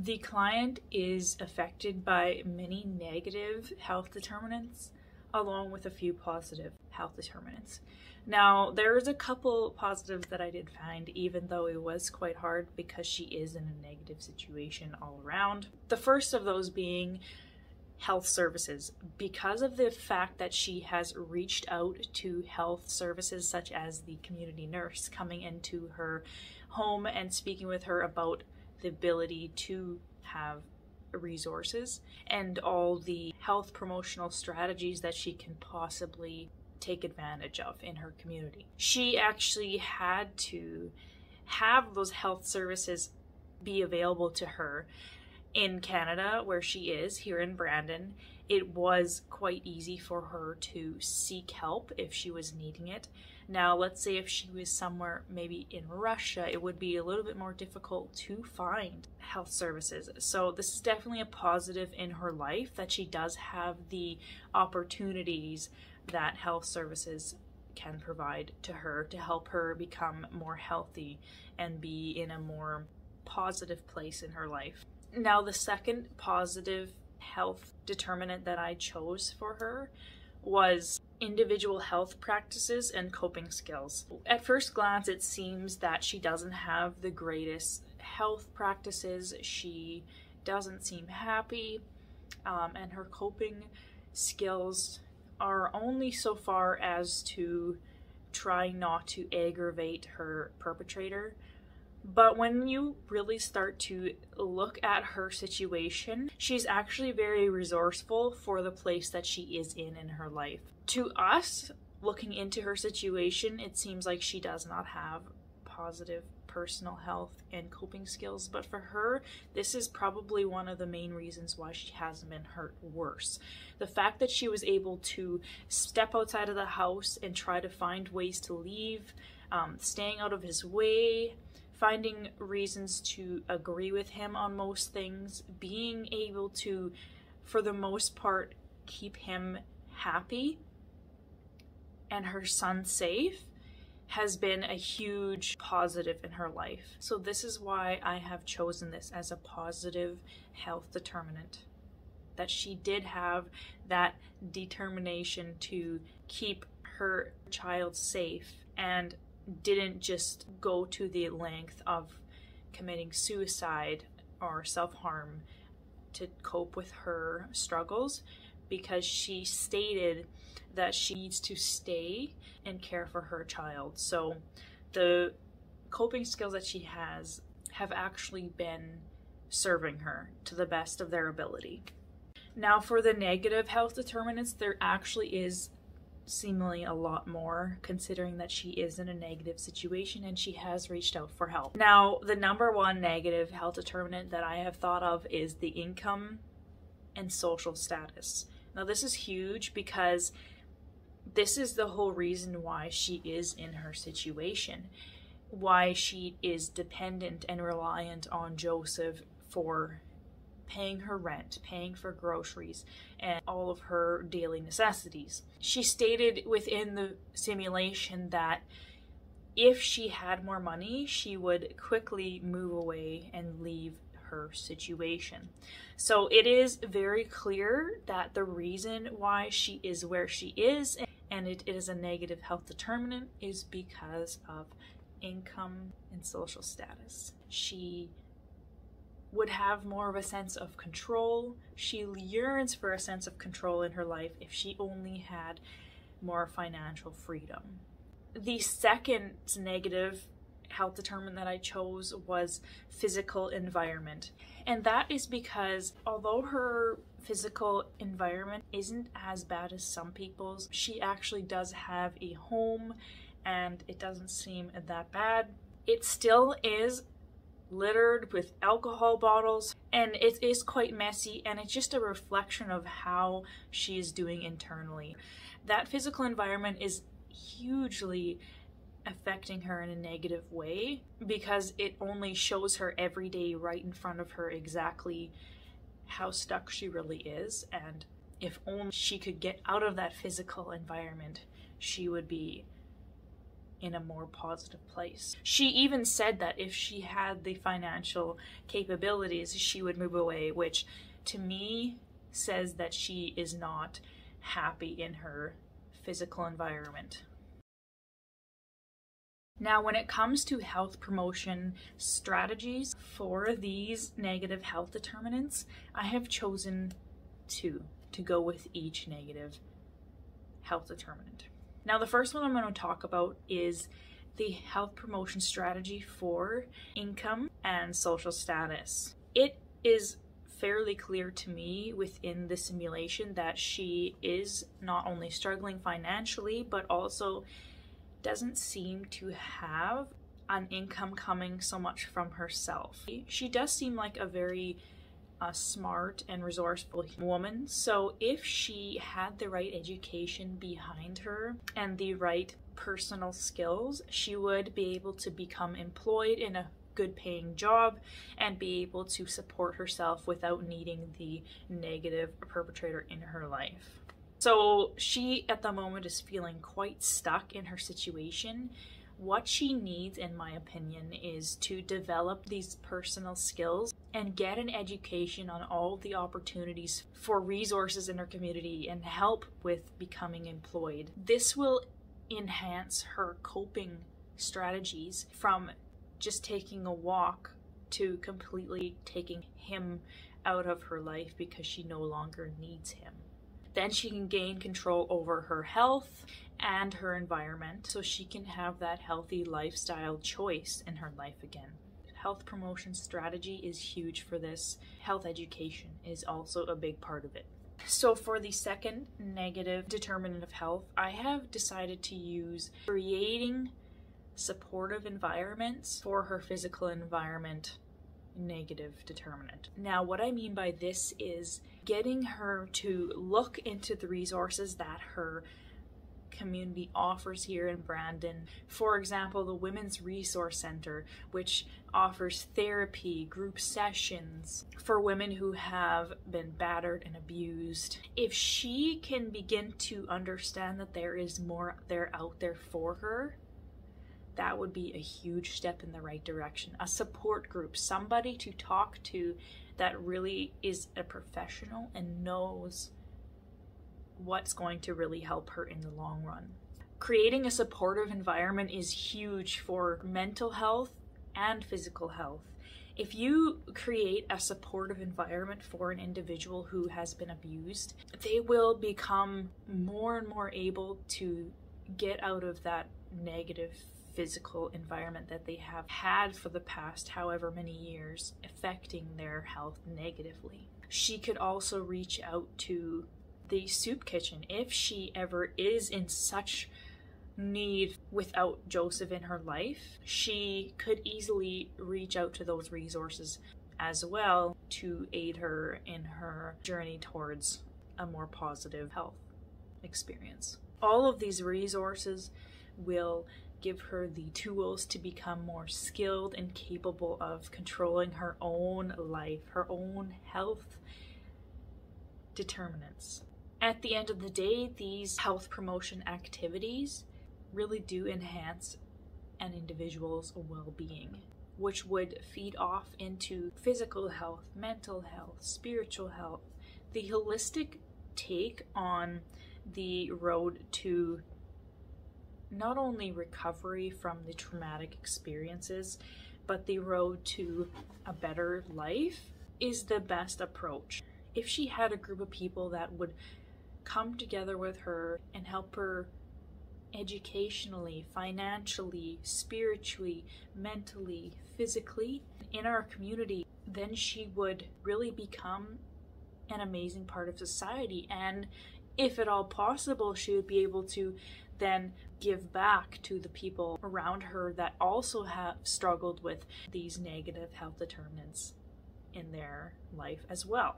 The client is affected by many negative health determinants along with a few positive health determinants. Now, there's a couple positives that I did find, even though it was quite hard because she is in a negative situation all around. The first of those being health services. Because of the fact that she has reached out to health services such as the community nurse coming into her home and speaking with her about the ability to have resources and all the health promotional strategies that she can possibly take advantage of in her community. She actually had to have those health services be available to her in Canada, where she is, here in Brandon. It was quite easy for her to seek help if she was needing it. Now, let's say if she was somewhere maybe in Russia, it would be a little bit more difficult to find health services. So this is definitely a positive in her life that she does have the opportunities that health services can provide to her to help her become more healthy and be in a more positive place in her life. Now, the second positive health determinant that I chose for her was individual health practices and coping skills. At first glance, it seems that she doesn't have the greatest health practices. She doesn't seem happy, and her coping skills are only so far as to try not to aggravate her perpetrator. But when you really start to look at her situation, she's actually very resourceful for the place that she is in her life. To us, looking into her situation, it seems like she does not have positive personal health and coping skills, but for her, this is probably one of the main reasons why she hasn't been hurt worse. The fact that she was able to step outside of the house and try to find ways to leave, staying out of his way, finding reasons to agree with him on most things, being able to, for the most part, keep him happy and her son safe has been a huge positive in her life. So this is why I have chosen this as a positive health determinant, that she did have that determination to keep her child safe and didn't just go to the length of committing suicide or self-harm to cope with her struggles, because she stated that she needs to stay and care for her child. So the coping skills that she has have actually been serving her to the best of their ability. Now, for the negative health determinants, there actually is seemingly a lot more, considering that she is in a negative situation and she has reached out for help. Now, the number one negative health determinant that I have thought of is the income and social status. Now, this is huge because this is the whole reason why she is in her situation, why she is dependent and reliant on Joseph for paying her rent, paying for groceries, and all of her daily necessities. She stated within the simulation that if she had more money, she would quickly move away and leave her situation. So it is very clear that the reason why she is where she is, and it is a negative health determinant, is because of income and social status. She would have more of a sense of control. She yearns for a sense of control in her life if she only had more financial freedom. The second negative health determinant that I chose was physical environment. And that is because although her physical environment isn't as bad as some people's, she actually does have a home and it doesn't seem that bad. It still is littered with alcohol bottles and it is quite messy, and it's just a reflection of how she is doing internally. That physical environment is hugely affecting her in a negative way because it only shows her every day right in front of her exactly how stuck she really is, and if only she could get out of that physical environment, she would be in a more positive place. She even said that if she had the financial capabilities, she would move away, which to me says that she is not happy in her physical environment. Now, when it comes to health promotion strategies for these negative health determinants, I have chosen two to go with each negative health determinant. Now, the first one I'm going to talk about is the health promotion strategy for income and social status. It is fairly clear to me within the simulation that she is not only struggling financially, but also doesn't seem to have an income coming so much from herself. She does seem like a very smart and resourceful woman, so if she had the right education behind her and the right personal skills, she would be able to become employed in a good paying job and be able to support herself without needing the negative perpetrator in her life. So she at the moment is feeling quite stuck in her situation. What she needs, in my opinion, is to develop these personal skills and get an education on all the opportunities for resources in her community and help with becoming employed. This will enhance her coping strategies from just taking a walk to completely taking him out of her life because she no longer needs him. Then she can gain control over her health and her environment so she can have that healthy lifestyle choice in her life again. Health promotion strategy is huge for this. Health education is also a big part of it. So for the second negative determinant of health, I have decided to use creating supportive environments for her physical environment negative determinant. Now, what I mean by this is getting her to look into the resources that her community offers here in Brandon. For example, the Women's Resource Center, which offers therapy, group sessions for women who have been battered and abused. If she can begin to understand that there is more out there for her, that would be a huge step in the right direction. A support group, somebody to talk to that really is a professional and knows what's going to really help her in the long run. Creating a supportive environment is huge for mental health and physical health. If you create a supportive environment for an individual who has been abused, they will become more and more able to get out of that negative physical environment that they have had for the past however many years, affecting their health negatively. She could also reach out to the soup kitchen if she ever is in such need without Joseph in her life. She could easily reach out to those resources as well to aid her in her journey towards a more positive health experience. All of these resources will give her the tools to become more skilled and capable of controlling her own life, her own health determinants. At the end of the day, these health promotion activities really do enhance an individual's well-being, which would feed off into physical health, mental health, spiritual health. The holistic take on the road to not only recovery from the traumatic experiences, but the road to a better life is the best approach. If she had a group of people that would come together with her and help her educationally, financially, spiritually, mentally, physically in our community, then she would really become an amazing part of society. And if at all possible, she would be able to then give back to the people around her that also have struggled with these negative health determinants in their life as well.